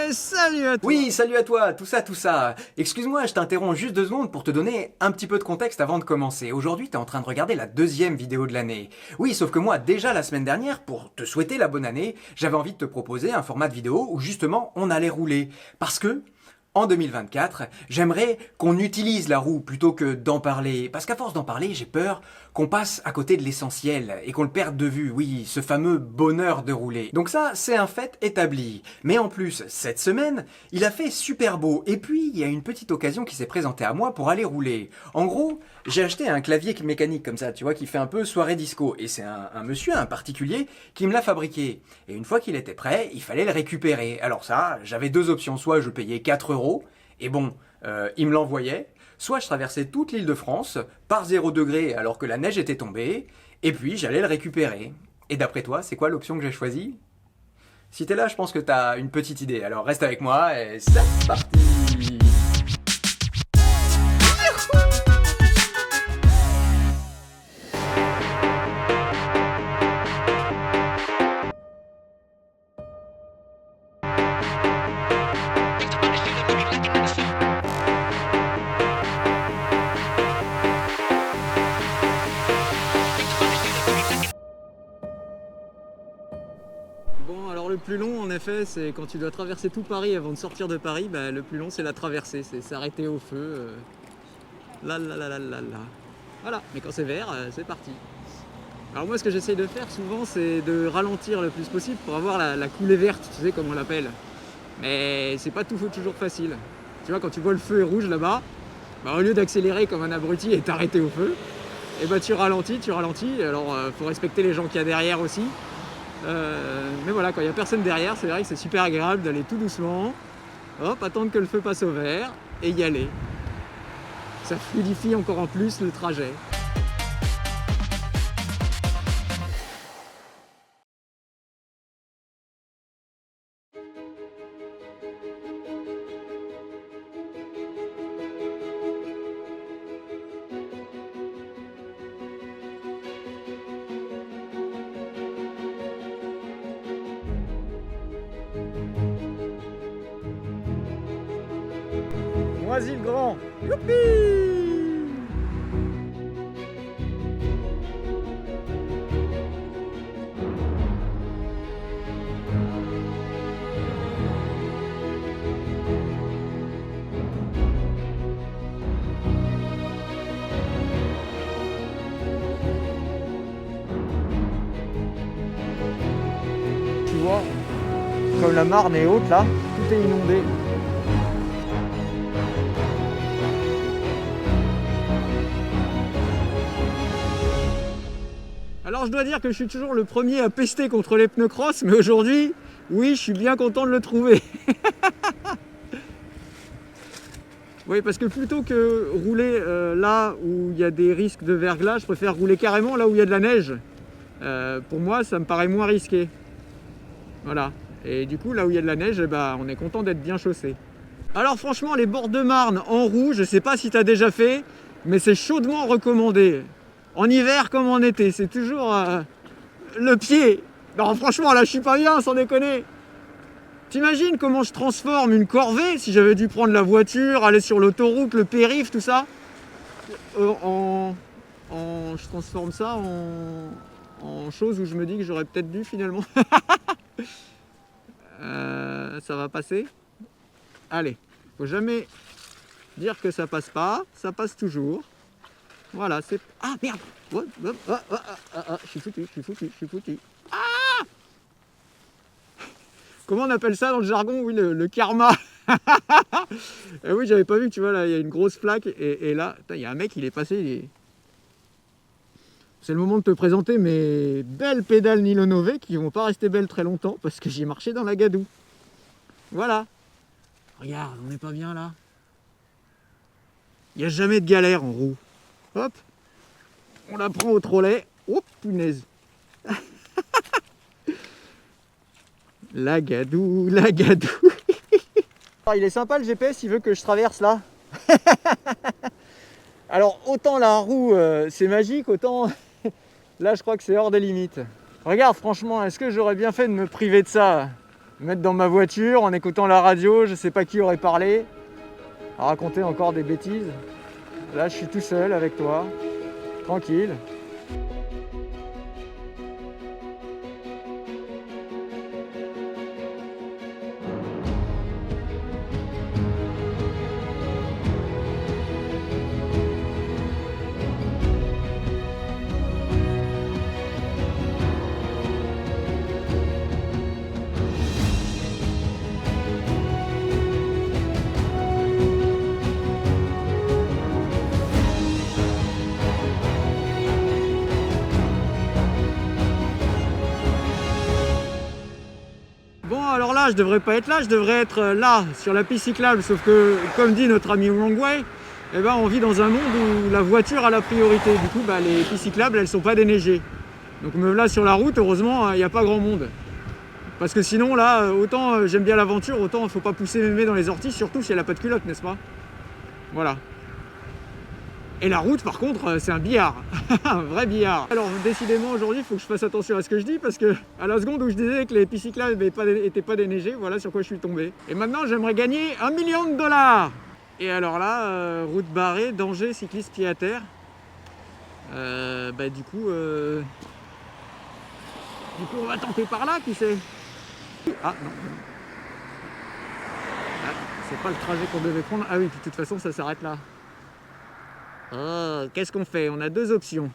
Ouais, salut à toi. Oui, salut à toi, tout ça. Excuse-moi, je t'interromps juste 2 secondes pour te donner un petit peu de contexte avant de commencer. Aujourd'hui, t'es en train de regarder la deuxième vidéo de l'année. Oui, sauf que moi, déjà la semaine dernière, pour te souhaiter la bonne année, j'avais envie de te proposer un format de vidéo où justement on allait rouler. Parce que, en 2024, j'aimerais qu'on utilise la roue plutôt que d'en parler. Parce qu'à force d'en parler, j'ai peur qu'on passe à côté de l'essentiel et qu'on le perde de vue. Oui, ce fameux bonheur de rouler. Donc ça, c'est un fait établi. Mais en plus, cette semaine, il a fait super beau. Et puis, il y a une petite occasion qui s'est présentée à moi pour aller rouler. En gros, j'ai acheté un clavier mécanique comme ça, tu vois, qui fait un peu soirée disco. Et c'est un monsieur, un particulier, qui me l'a fabriqué. Et une fois qu'il était prêt, il fallait le récupérer. Alors ça, j'avais deux options. Soit je payais 4 euros, et bon, il me l'envoyait. Soit je traversais toute l'île de France, par 0 degré alors que la neige était tombée, et puis j'allais le récupérer. Et d'après toi, c'est quoi l'option que j'ai choisie? Si t'es là, je pense que t'as une petite idée. Alors reste avec moi et c'est parti. Bon, alors le plus long en effet, c'est quand tu dois traverser tout Paris avant de sortir de Paris, bah, le plus long c'est la traversée, c'est s'arrêter au feu. Là là là là là là. Voilà, mais quand c'est vert, c'est parti. Alors moi ce que j'essaye de faire souvent c'est de ralentir le plus possible pour avoir la coulée verte, tu sais comme on l'appelle. Mais c'est pas toujours facile. Tu vois quand tu vois le feu est rouge là-bas, bah, au lieu d'accélérer comme un abruti et t'arrêter au feu, et bah tu ralentis, alors faut respecter les gens qu'il y a derrière aussi. Mais voilà, quand il n'y a personne derrière, c'est vrai que c'est super agréable d'aller tout doucement, hop, attendre que le feu passe au vert et y aller. Ça fluidifie encore en plus le trajet. Noisy-le-Grand, youpi! Tu vois, comme la Marne est haute là, tout est inondé. Alors je dois dire que je suis toujours le premier à pester contre les pneus cross, mais aujourd'hui, oui, je suis bien content de le trouver. Oui, parce que plutôt que rouler là où il y a des risques de verglas, je préfère rouler carrément là où il y a de la neige. Pour moi, ça me paraît moins risqué. Voilà. Et du coup, là où il y a de la neige, bah, on est content d'être bien chaussé. Alors franchement, les bords de Marne en roue, je sais pas si tu as déjà fait, mais c'est chaudement recommandé. En hiver comme en été, c'est toujours le pied. Non, franchement, là, je suis pas bien, sans déconner. T'imagines comment je transforme une corvée si j'avais dû prendre la voiture, aller sur l'autoroute, le périph', tout ça je transforme ça en chose où je me dis que j'aurais peut-être dû finalement. Ça va passer. Allez, faut jamais dire que ça passe pas, ça passe toujours. Voilà, c'est... Ah merde, je suis foutu. Comment on appelle ça dans le jargon? Oui, le karma. Et oui, j'avais pas vu que tu vois, là, il y a une grosse flaque. Et là, il y a un mec, il est passé. C'est le moment de te présenter mes belles pédales nylonové qui vont pas rester belles très longtemps parce que j'y ai marché dans la gadoue. Voilà. Regarde, on n'est pas bien là. Il n'y a jamais de galère en roue. Hop. On la prend au trolley. Oh, punaise. La gadoue, la gadoue. Il est sympa le GPS, il veut que je traverse là. Alors autant la roue c'est magique, autant là je crois que c'est hors des limites. Regarde franchement, est-ce que j'aurais bien fait de me priver de ça? me mettre dans ma voiture en écoutant la radio, je sais pas qui aurait parlé, à raconter encore des bêtises. Là, je suis tout seul avec toi, tranquille. Bon, alors là, je devrais pas être là, je devrais être là, sur la piste cyclable. Sauf que, comme dit notre ami Longway, eh ben, on vit dans un monde où la voiture a la priorité. Du coup, bah, les pistes cyclables, elles sont pas déneigées. Donc me voilà sur la route, heureusement, il n'y a pas grand monde. Parce que sinon, là, autant j'aime bien l'aventure, autant il ne faut pas pousser mémé dans les orties, surtout si elle n'a pas de culotte, n'est-ce pas? Voilà. Et la route, par contre, c'est un billard. Un vrai billard. Alors, décidément, aujourd'hui, il faut que je fasse attention à ce que je dis, parce que à la seconde où je disais que les pistes cyclables n'étaient pas déneigées, voilà sur quoi je suis tombé. Et maintenant, j'aimerais gagner 1 million de dollars. Et alors là, route barrée, danger, cycliste pied à terre. Du coup, on va tenter par là, qui sait? Ah, non. Ah, c'est pas le trajet qu'on devait prendre. Ah oui, de toute façon, ça s'arrête là. Oh, qu'est-ce qu'on fait? On a deux options.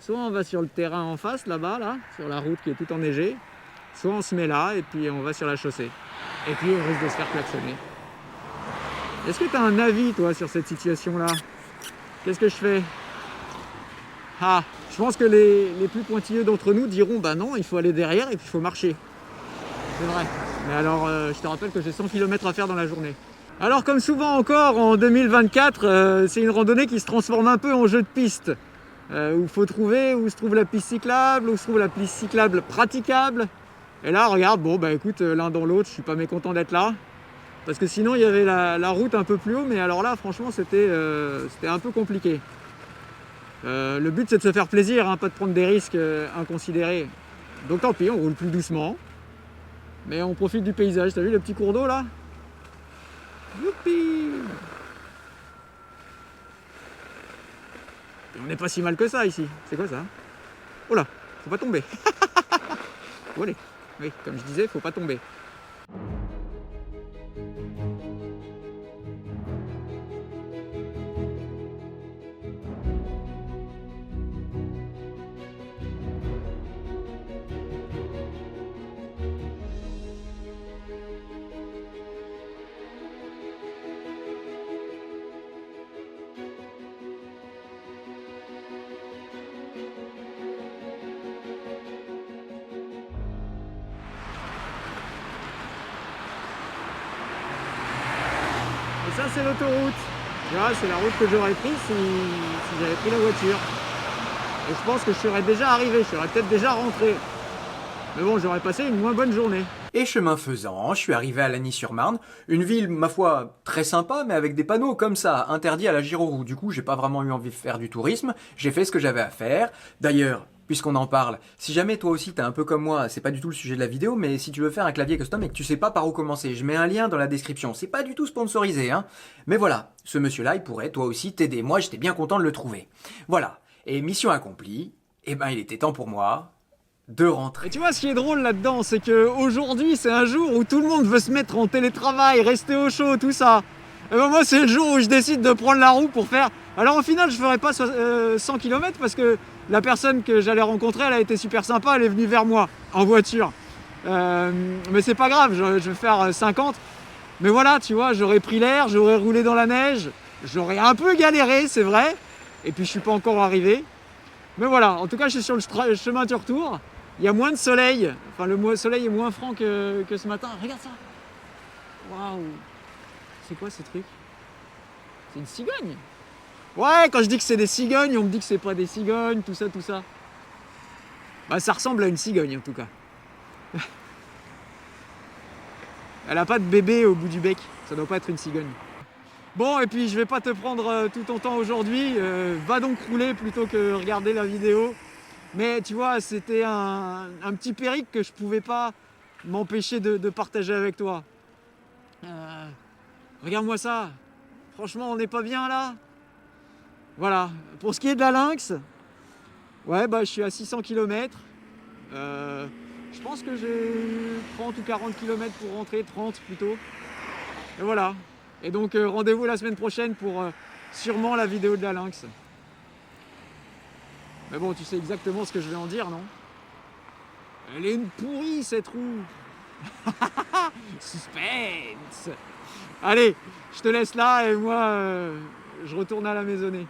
Soit on va sur le terrain en face, là-bas, là, sur la route qui est tout enneigée. Soit on se met là, et puis on va sur la chaussée. Et puis on risque de se faire klaxonner. Est-ce que tu as un avis, toi, sur cette situation-là? Qu'est-ce que je fais? Ah, je pense que les plus pointilleux d'entre nous diront, bah non, il faut aller derrière et puis il faut marcher. C'est vrai. Mais alors, je te rappelle que j'ai 100 km à faire dans la journée. Alors, comme souvent encore, en 2024, c'est une randonnée qui se transforme un peu en jeu de piste. Où il faut trouver où se trouve la piste cyclable, où se trouve la piste cyclable praticable. Et là, regarde, bon, bah écoute, l'un dans l'autre, je suis pas mécontent d'être là. Parce que sinon, il y avait la route un peu plus haut, mais alors là, franchement, c'était un peu compliqué. Le but, c'est de se faire plaisir, hein, pas de prendre des risques inconsidérés. Donc tant pis, on roule plus doucement. Mais on profite du paysage. T'as vu le petit cours d'eau, là? Youpi! Et on n'est pas si mal que ça, ici. C'est quoi, ça? Oh là, faut pas tomber. Faut aller. Oui, comme je disais, faut pas tomber. Et ça, c'est l'autoroute. C'est la route que j'aurais prise si j'avais pris la voiture. Et je pense que je serais déjà arrivé, je serais peut-être déjà rentré. Mais bon, j'aurais passé une moins bonne journée. Et chemin faisant, je suis arrivé à Lagny-sur-Marne, une ville, ma foi, très sympa, mais avec des panneaux comme ça, interdits à la gyro-roue. Du coup, j'ai pas vraiment eu envie de faire du tourisme, j'ai fait ce que j'avais à faire. D'ailleurs, puisqu'on en parle, si jamais toi aussi t'es un peu comme moi, c'est pas du tout le sujet de la vidéo, mais si tu veux faire un clavier custom et que tu sais pas par où commencer, je mets un lien dans la description. C'est pas du tout sponsorisé, hein. Mais voilà, ce monsieur-là, il pourrait toi aussi t'aider. Moi, j'étais bien content de le trouver. Voilà. Et mission accomplie, eh ben il était temps pour moi de rentrer. Et tu vois, ce qui est drôle là-dedans, c'est qu'aujourd'hui, c'est un jour où tout le monde veut se mettre en télétravail, rester au chaud, tout ça. Et ben moi, c'est le jour où je décide de prendre la roue pour faire... Alors au final, je ferai pas 100 km parce que la personne que j'allais rencontrer, elle a été super sympa, elle est venue vers moi, en voiture. Mais c'est pas grave, je vais faire 50. Mais voilà, tu vois, j'aurais pris l'air, j'aurais roulé dans la neige, j'aurais un peu galéré, c'est vrai. Et puis je suis pas encore arrivé. Mais voilà, en tout cas, je suis sur le chemin du retour. Il y a moins de soleil, enfin le soleil est moins franc que ce matin. Regarde ça. Waouh. C'est quoi ce truc? C'est une cigogne. Ouais, quand je dis que c'est des cigognes, on me dit que c'est pas des cigognes, tout ça, tout ça. Bah ça ressemble à une cigogne en tout cas. Elle a pas de bébé au bout du bec, ça doit pas être une cigogne. Bon, et puis je vais pas te prendre tout ton temps aujourd'hui, va donc rouler plutôt que regarder la vidéo. Mais tu vois, c'était un petit périple que je pouvais pas m'empêcher de partager avec toi. Regarde-moi ça. Franchement, on n'est pas bien là. Voilà. Pour ce qui est de la Lynx, ouais, bah, je suis à 600 km. Je pense que j'ai 30 ou 40 km pour rentrer, 30 plutôt. Et voilà. Et donc rendez-vous la semaine prochaine pour sûrement la vidéo de la Lynx. Mais bon, tu sais exactement ce que je vais en dire, non? Elle est une pourrie cette roue. Suspense. Allez, je te laisse là et moi je retourne à la maisonnée.